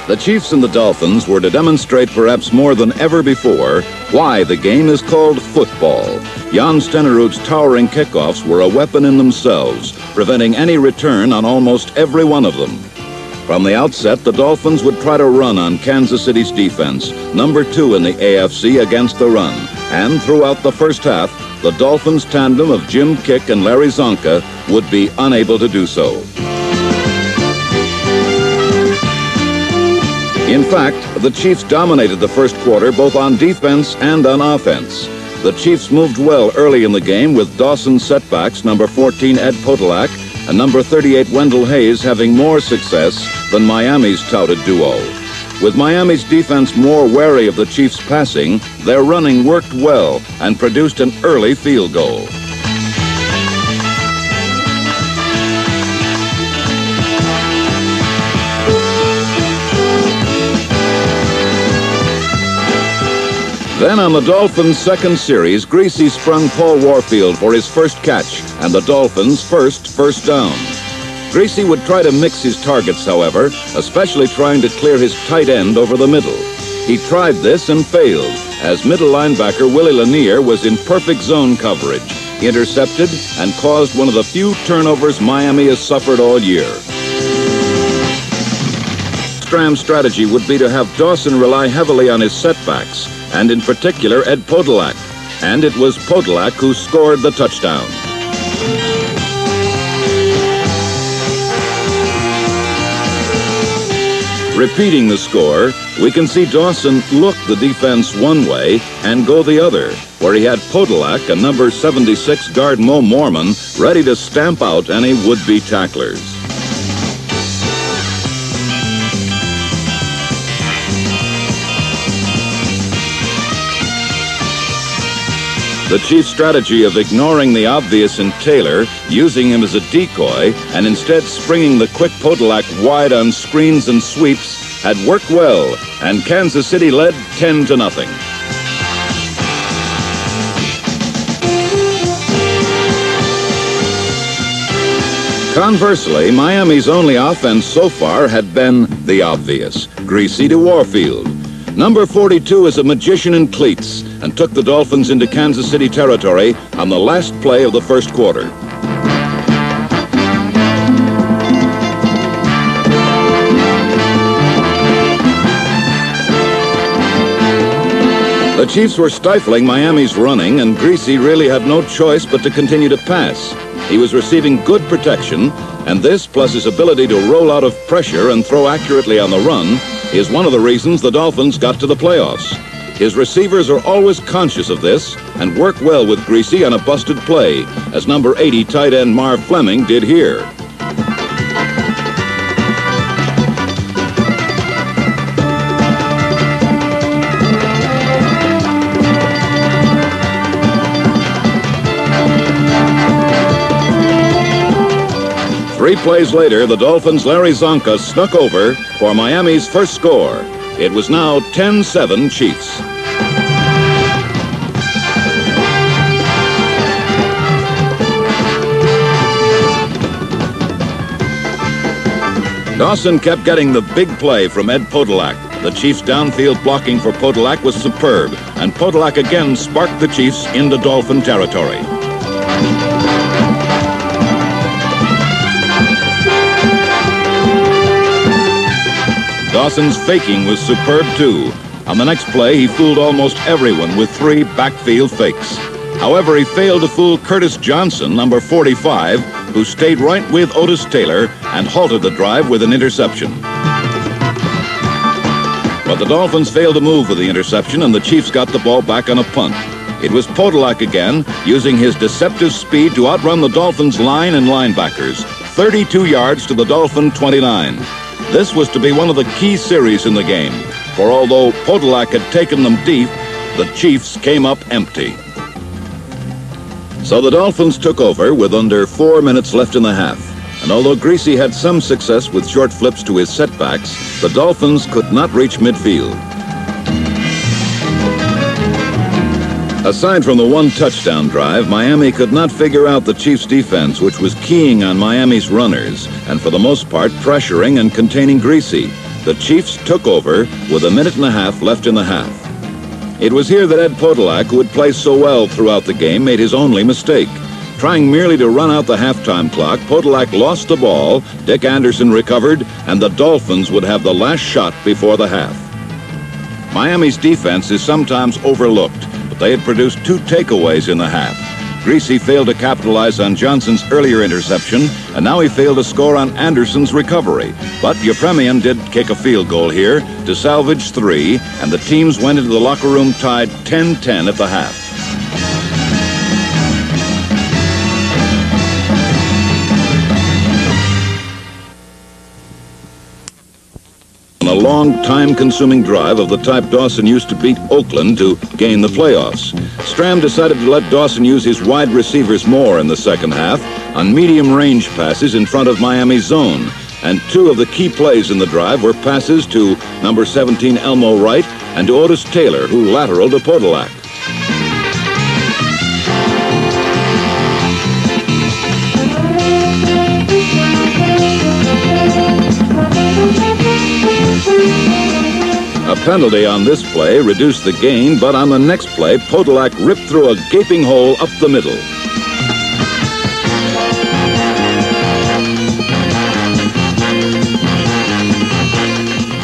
The Chiefs and the Dolphins were to demonstrate perhaps more than ever before why the game is called football. Jan Stenerud's towering kickoffs were a weapon in themselves, preventing any return on almost every one of them. From the outset, the Dolphins would try to run on Kansas City's defense, number 2 in the AFC against the run. And throughout the first half, the Dolphins' tandem of Jim Kick and Larry Zonka would be unable to do so. In fact, the Chiefs dominated the first quarter both on defense and on offense. The Chiefs moved well early in the game with Dawson's setbacks, number 14 Ed Podolak and number 38 Wendell Hayes having more success than Miami's touted duo. With Miami's defense more wary of the Chiefs' passing, their running worked well and produced an early field goal. Then on the Dolphins' second series, Greasy sprung Paul Warfield for his first catch and the Dolphins' first down. Greasy would try to mix his targets, however, especially trying to clear his tight end over the middle. He tried this and failed, as middle linebacker Willie Lanier was in perfect zone coverage, intercepted, and caused one of the few turnovers Miami has suffered all year. Stram's strategy would be to have Dawson rely heavily on his setbacks, and in particular Ed Podolak, and it was Podolak who scored the touchdown. Repeating the score, we can see Dawson look the defense one way and go the other, where he had Podolak and number 76 guard Mo Mormon ready to stamp out any would-be tacklers. The Chiefs' strategy of ignoring the obvious in Taylor, using him as a decoy, and instead springing the quick Podolak wide on screens and sweeps had worked well, and Kansas City led 10-0. Conversely, Miami's only offense so far had been the obvious, Greasy to Warfield. Number 42 is a magician in cleats and took the Dolphins into Kansas City territory on the last play of the first quarter. The Chiefs were stifling Miami's running, and Greasy really had no choice but to continue to pass. He was receiving good protection, and this, plus his ability to roll out of pressure and throw accurately on the run, is one of the reasons the Dolphins got to the playoffs. His receivers are always conscious of this and work well with Greasy on a busted play, as number 80 tight end Marv Fleming did here. Three plays later, the Dolphins' Larry Zonka snuck over for Miami's first score. It was now 10-7 Chiefs. Dawson kept getting the big play from Ed Podolak. The Chiefs' downfield blocking for Podolak was superb, and Podolak again sparked the Chiefs into Dolphin territory. Dawson's faking was superb too. On the next play, he fooled almost everyone with 3 backfield fakes. However, he failed to fool Curtis Johnson, number 45, who stayed right with Otis Taylor and halted the drive with an interception. But the Dolphins failed to move with the interception, and the Chiefs got the ball back on a punt. It was Podolak again, using his deceptive speed to outrun the Dolphins' line and linebackers, 32 yards to the Dolphin 29. This was to be one of the key series in the game, for although Podolak had taken them deep, the Chiefs came up empty. So the Dolphins took over with under 4 minutes left in the half, and although Greasy had some success with short flips to his setbacks, the Dolphins could not reach midfield. Aside from the one touchdown drive, Miami could not figure out the Chiefs' defense, which was keying on Miami's runners and for the most part pressuring and containing Greasy. the Chiefs took over with a minute and a half left in the half. It was here that Ed Podolak, who had played so well throughout the game, made his only mistake. Trying merely to run out the halftime clock, Podolak lost the ball, Dick Anderson recovered, and the Dolphins would have the last shot before the half. Miami's defense is sometimes overlooked, but they had produced 2 takeaways in the half. Greasy failed to capitalize on Johnson's earlier interception, and now he failed to score on Anderson's recovery. But Yepremian did kick a field goal here to salvage 3, and the teams went into the locker room tied 10-10 at the half. A long, time-consuming drive of the type Dawson used to beat Oakland to gain the playoffs. Stram decided to let Dawson use his wide receivers more in the second half on medium-range passes in front of Miami's zone. And 2 of the key plays in the drive were passes to number 17 Elmo Wright and to Otis Taylor, who lateraled to Podolak. A penalty on this play reduced the gain, but on the next play, Podolak ripped through a gaping hole up the middle.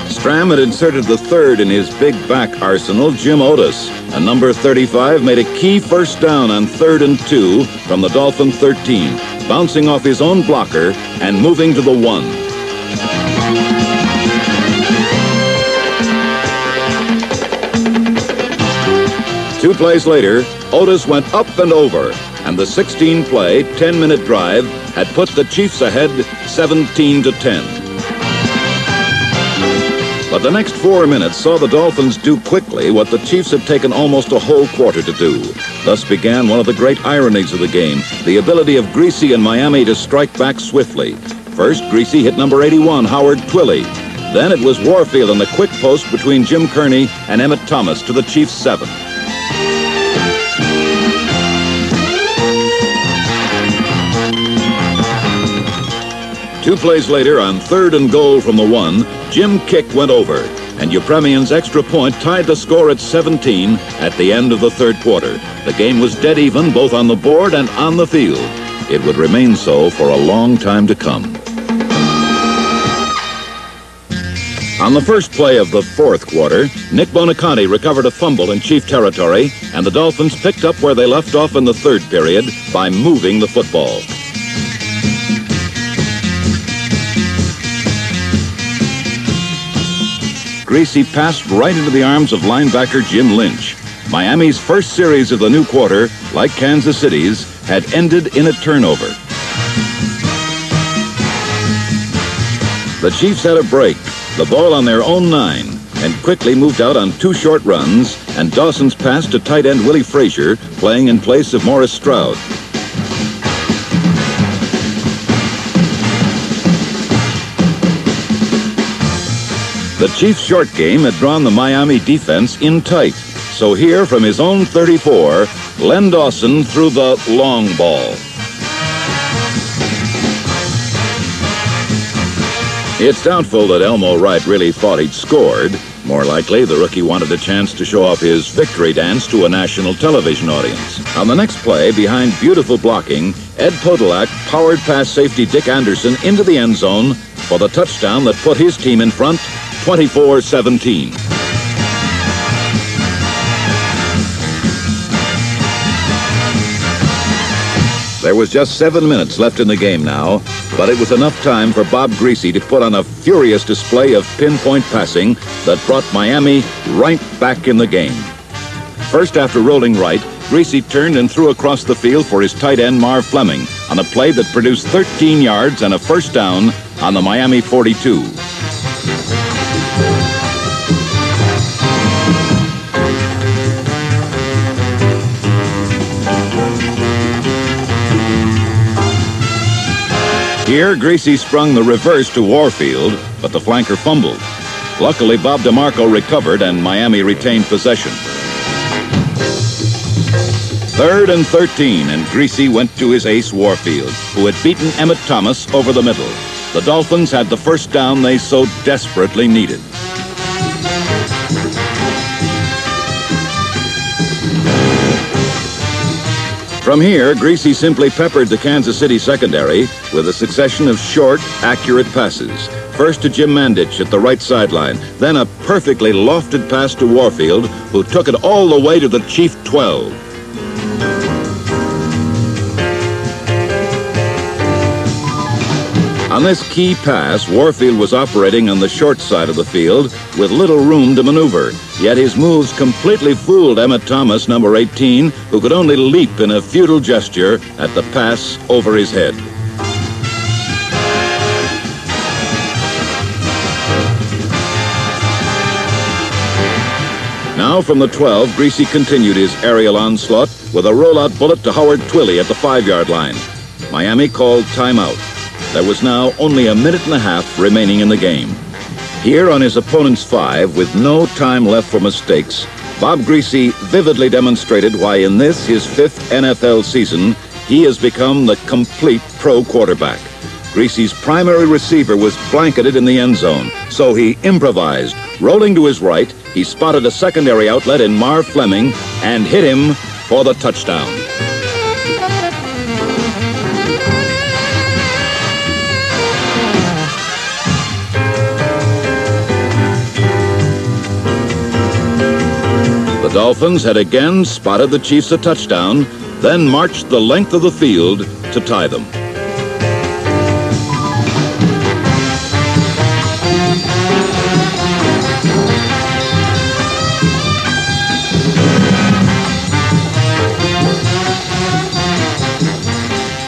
Stram had inserted the third in his big back arsenal, Jim Otis, and number 35 made a key first down on 3rd and 2 from the Dolphin 13, bouncing off his own blocker and moving to the 1. 2 plays later, Otis went up and over, and the 16-play, 10-minute drive had put the Chiefs ahead 17-10. But the next 4 minutes saw the Dolphins do quickly what the Chiefs had taken almost a whole quarter to do. Thus began one of the great ironies of the game, the ability of Greasy and Miami to strike back swiftly. First, Greasy hit number 81, Howard Twilley. Then it was Warfield on the quick post between Jim Kearney and Emmett Thomas to the Chiefs' 7. Two plays later, on 3rd and goal from the 1, Jim Kick went over, and Yepremian's extra point tied the score at 17 at the end of the 3rd quarter. The game was dead even both on the board and on the field. It would remain so for a long time to come. On the first play of the 4th quarter, Nick Bonaconte recovered a fumble in Chief territory, and the Dolphins picked up where they left off in the 3rd period by moving the football. Greasy passed right into the arms of linebacker Jim Lynch. Miami's first series of the new quarter, like Kansas City's, had ended in a turnover. The Chiefs had a break, the ball on their own 9, and quickly moved out on 2 short runs, and Dawson's pass to tight end Willie Frazier, playing in place of Morris Stroud. The Chiefs' short game had drawn the Miami defense in tight. So here, from his own 34, Len Dawson threw the long ball. It's doubtful that Elmo Wright really thought he'd scored. More likely, the rookie wanted a chance to show off his victory dance to a national television audience. On the next play, behind beautiful blocking, Ed Podolak powered past safety Dick Anderson into the end zone for the touchdown that put his team in front 24-17. There was just 7 minutes left in the game now, but it was enough time for Bob Greasy to put on a furious display of pinpoint passing that brought Miami right back in the game. First, after rolling right, Greasy turned and threw across the field for his tight end Marv Fleming on a play that produced 13 yards and a first down on the Miami 42. Here, Greasy sprung the reverse to Warfield, but the flanker fumbled. Luckily, Bob DeMarco recovered and Miami retained possession. 3rd and 13, and Greasy went to his ace Warfield, who had beaten Emmett Thomas over the middle. The Dolphins had the first down they so desperately needed. From here, Greasy simply peppered the Kansas City secondary with a succession of short, accurate passes. First to Jim Mandich at the right sideline, then a perfectly lofted pass to Warfield, who took it all the way to the Chief 12. On this key pass, Warfield was operating on the short side of the field with little room to maneuver. Yet his moves completely fooled Emmett Thomas, number 18, who could only leap in a futile gesture at the pass over his head. Now from the 12, Greasy continued his aerial onslaught with a rollout bullet to Howard Twilley at the 5-yard line. Miami called timeout. There was now only a minute and a half remaining in the game. Here on his opponent's 5, with no time left for mistakes, Bob Greasy vividly demonstrated why in this, his 5th NFL season, he has become the complete pro quarterback. Greasy's primary receiver was blanketed in the end zone, so he improvised. Rolling to his right, he spotted a secondary outlet in Marv Fleming and hit him for the touchdown. The Dolphins had again spotted the Chiefs a touchdown, then marched the length of the field to tie them.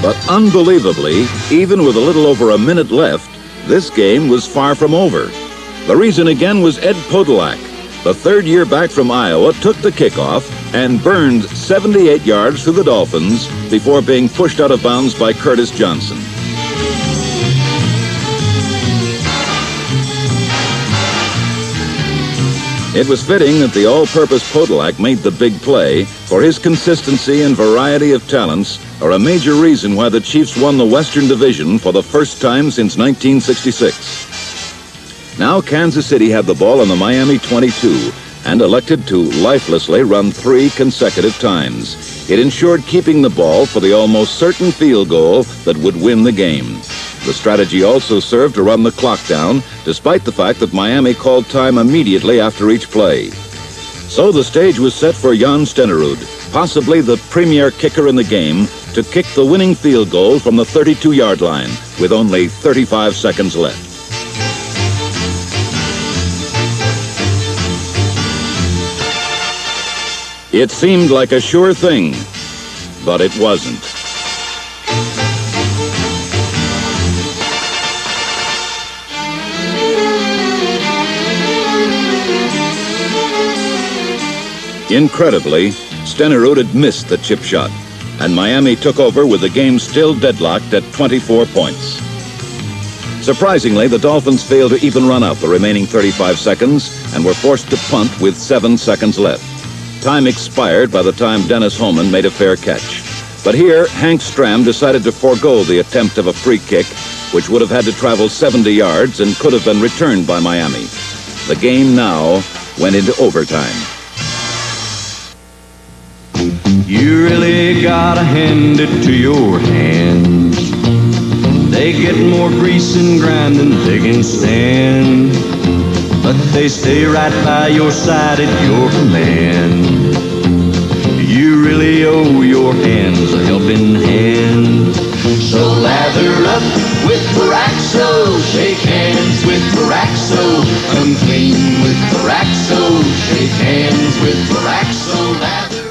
But unbelievably, even with a little over a minute left, this game was far from over. The reason again was Ed Podolak. The 3rd year back from Iowa took the kickoff and burned 78 yards through the Dolphins before being pushed out of bounds by Curtis Johnson. It was fitting that the all-purpose Podolak made the big play, for his consistency and variety of talents are a major reason why the Chiefs won the Western Division for the first time since 1966. Now Kansas City had the ball on the Miami 22 and elected to lifelessly run 3 consecutive times. It ensured keeping the ball for the almost certain field goal that would win the game. The strategy also served to run the clock down, despite the fact that Miami called time immediately after each play. So the stage was set for Jan Stenerud, possibly the premier kicker in the game, to kick the winning field goal from the 32-yard line with only 35 seconds left. It seemed like a sure thing, but it wasn't. Incredibly, Stenerud had missed the chip shot, and Miami took over with the game still deadlocked at 24 points. Surprisingly, the Dolphins failed to even run out the remaining 35 seconds and were forced to punt with 7 seconds left. Time expired by the time Dennis Homan made a fair catch. But here, Hank Stram decided to forego the attempt of a free kick, which would have had to travel 70 yards and could have been returned by Miami. The game now went into overtime. You really gotta hand it to your hands. They get more grease and grind than they can stand, but they stay right by your side at your command. You really owe your hands a helping hand. So lather up with Paraxo, shake hands with Paraxo, come clean with Paraxo, shake hands with Paraxo, lather.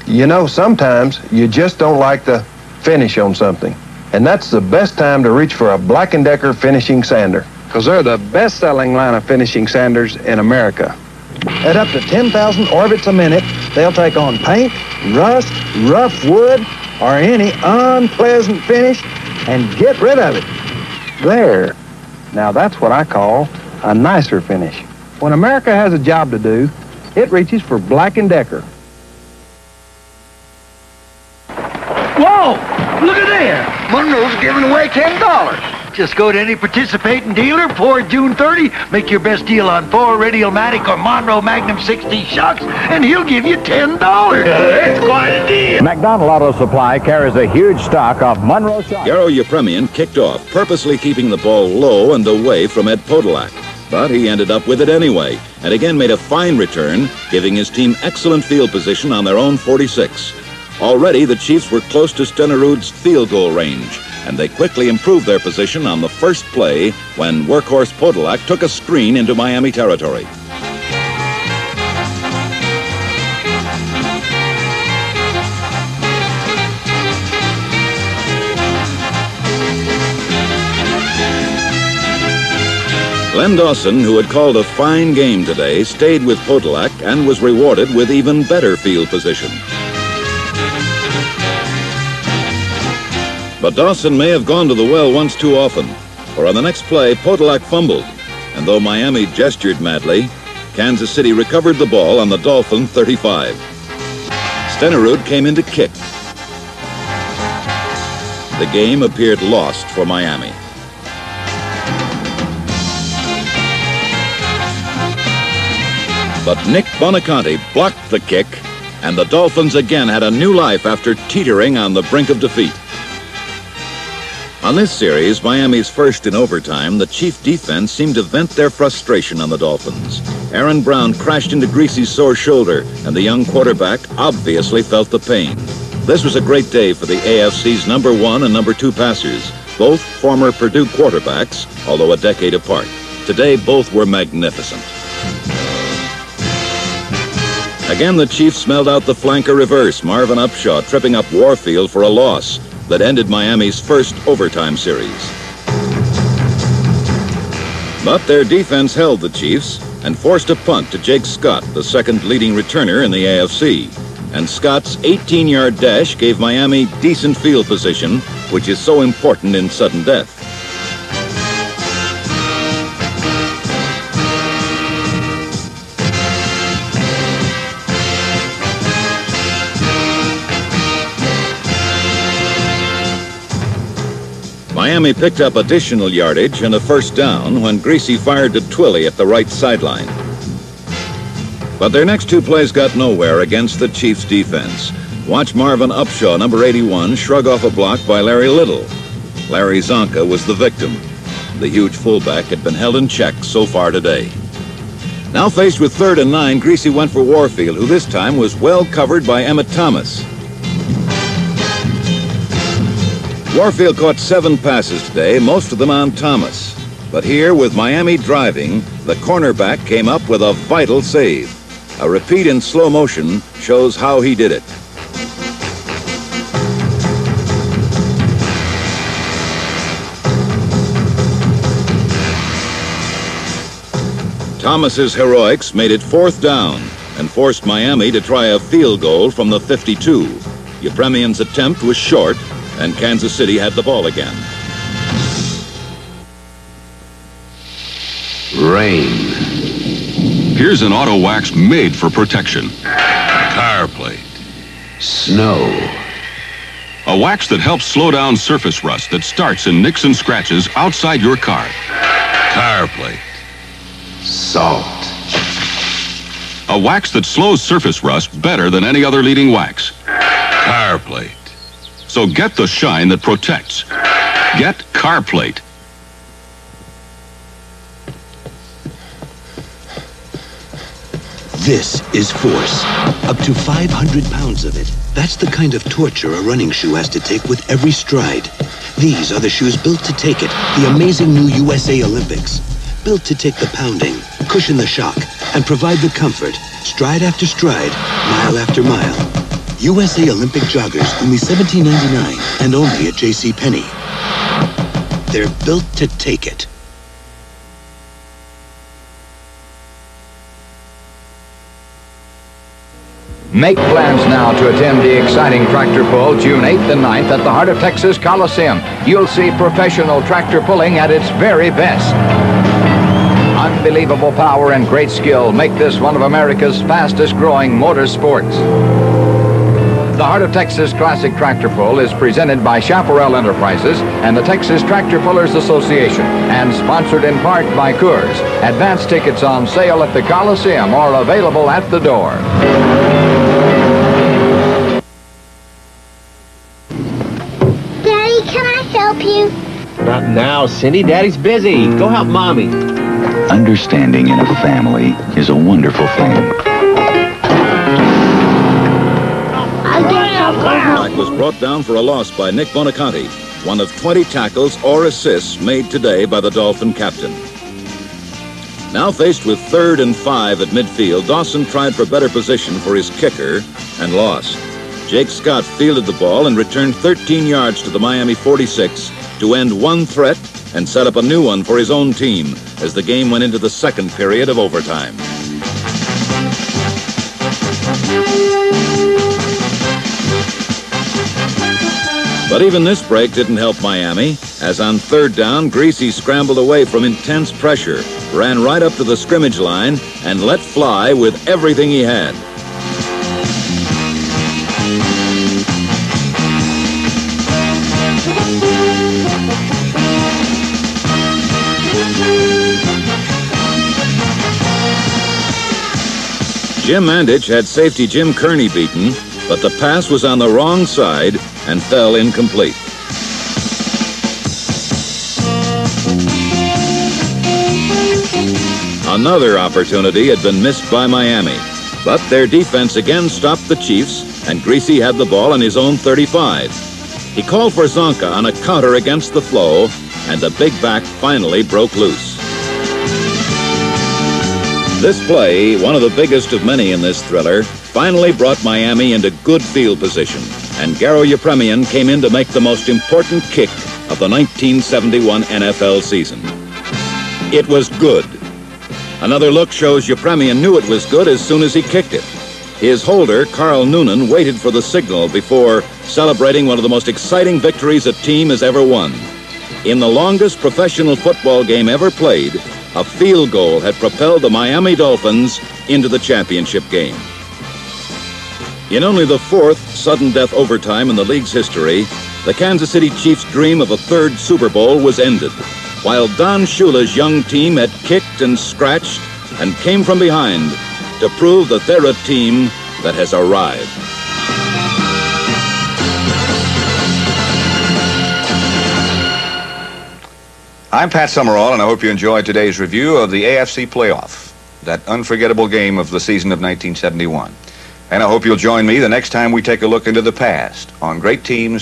You know, sometimes you just don't like the finish on something, and that's the best time to reach for a Black & Decker finishing sander, because they're the best-selling line of finishing sanders in America. At up to 10,000 orbits a minute, they'll take on paint, rust, rough wood, or any unpleasant finish and get rid of it. There. Now that's what I call a nicer finish. When America has a job to do, it reaches for Black & Decker. Whoa! Look at there! Monroe's giving away $10. Just go to any participating dealer before June 30, make your best deal on Ford Radiomatic or Monroe Magnum 60 shocks, and he'll give you $10. That's quite a deal. McDonald Auto Supply carries a huge stock of Monroe shocks. Garo Yepremian kicked off, purposely keeping the ball low and away from Ed Podolak. But he ended up with it anyway, and again made a fine return, giving his team excellent field position on their own 46. Already, the Chiefs were close to Stenerud's field goal range, and they quickly improved their position on the first play when workhorse Podolak took a screen into Miami territory. Glenn Dawson, who had called a fine game today, stayed with Podolak and was rewarded with even better field position. But Dawson may have gone to the well once too often, for on the next play, Podolak fumbled, and though Miami gestured madly, Kansas City recovered the ball on the Dolphin 35. Stenerud came in to kick. The game appeared lost for Miami. But Nick Bonaconte blocked the kick, and the Dolphins again had a new life after teetering on the brink of defeat. On this series, Miami's first in overtime, the Chief defense seemed to vent their frustration on the Dolphins. Aaron Brown crashed into Greasy's sore shoulder, and the young quarterback obviously felt the pain. This was a great day for the AFC's number 1 and number 2 passers, both former Purdue quarterbacks, although a decade apart. Today, both were magnificent. Again, the Chiefs smelled out the flanker reverse, Marvin Upshaw tripping up Warfield for a loss that ended Miami's first overtime series. But their defense held the Chiefs and forced a punt to Jake Scott, the second leading returner in the AFC. And Scott's 18-yard dash gave Miami decent field position, which is so important in sudden death. Miami picked up additional yardage and a first down when Greasy fired to Twilly at the right sideline. But their next 2 plays got nowhere against the Chiefs' defense. Watch Marvin Upshaw, number 81, shrug off a block by Larry Little. Larry Zonka was the victim. The huge fullback had been held in check so far today. Now faced with 3rd and 9, Greasy went for Warfield, who this time was well covered by Emmett Thomas. Warfield caught 7 passes today, most of them on Thomas. But here, with Miami driving, the cornerback came up with a vital save. A repeat in slow motion shows how he did it. Thomas's heroics made it 4th down and forced Miami to try a field goal from the 52. Yepremian's attempt was short, and Kansas City had the ball again. Rain. Here's an auto wax made for protection. Tire plate. Snow. A wax that helps slow down surface rust that starts in nicks and scratches outside your car. Tire plate. Salt. A wax that slows surface rust better than any other leading wax. Tire plate. So get the shine that protects. Get Car Plate. This is force. Up to 500 pounds of it. That's the kind of torture a running shoe has to take with every stride. These are the shoes built to take it, the amazing new USA Olympics. Built to take the pounding, cushion the shock, and provide the comfort, stride after stride, mile after mile. USA Olympic joggers, only $17.99, and only at JCPenney. They're built to take it. Make plans now to attend the exciting tractor pull June 8th and 9th at the Heart of Texas Coliseum. You'll see professional tractor pulling at its very best. Unbelievable power and great skill make this one of America's fastest growing motorsports. The Heart of Texas Classic Tractor Pull is presented by Chaparral Enterprises and the Texas Tractor Pullers Association, and sponsored in part by Coors. Advance tickets on sale at the Coliseum or available at the door. Daddy, can I help you? Not now, Cindy. Daddy's busy. Go help Mommy. Understanding in a family is a wonderful thing. Quarterback was brought down for a loss by Nick Bonaconti, one of 20 tackles or assists made today by the Dolphin captain. Now faced with 3rd and 5 at midfield, Dawson tried for better position for his kicker and lost. Jake Scott fielded the ball and returned 13 yards to the Miami 46 to end one threat and set up a new one for his own team as the game went into the second period of overtime. But even this break didn't help Miami, as on 3rd down, Greasy scrambled away from intense pressure, ran right up to the scrimmage line, and let fly with everything he had. Jim Mandich had safety Jim Kearney beaten, but the pass was on the wrong side and fell incomplete. Another opportunity had been missed by Miami, but their defense again stopped the Chiefs, and Greasy had the ball on his own 35. He called for Zonka on a counter against the flow, and the big back finally broke loose. This play, one of the biggest of many in this thriller, finally brought Miami into good field position, and Garo Yepremian came in to make the most important kick of the 1971 NFL season. It was good. Another look shows Yepremian knew it was good as soon as he kicked it. His holder, Carl Noonan, waited for the signal before celebrating one of the most exciting victories a team has ever won. In the longest professional football game ever played, a field goal had propelled the Miami Dolphins into the championship game. In only the 4th sudden death overtime in the league's history, the Kansas City Chiefs' dream of a 3rd Super Bowl was ended, while Don Shula's young team had kicked and scratched and came from behind to prove that they're a team that has arrived. I'm Pat Summerall, and I hope you enjoyed today's review of the AFC playoff, that unforgettable game of the season of 1971. And I hope you'll join me the next time we take a look into the past on great teams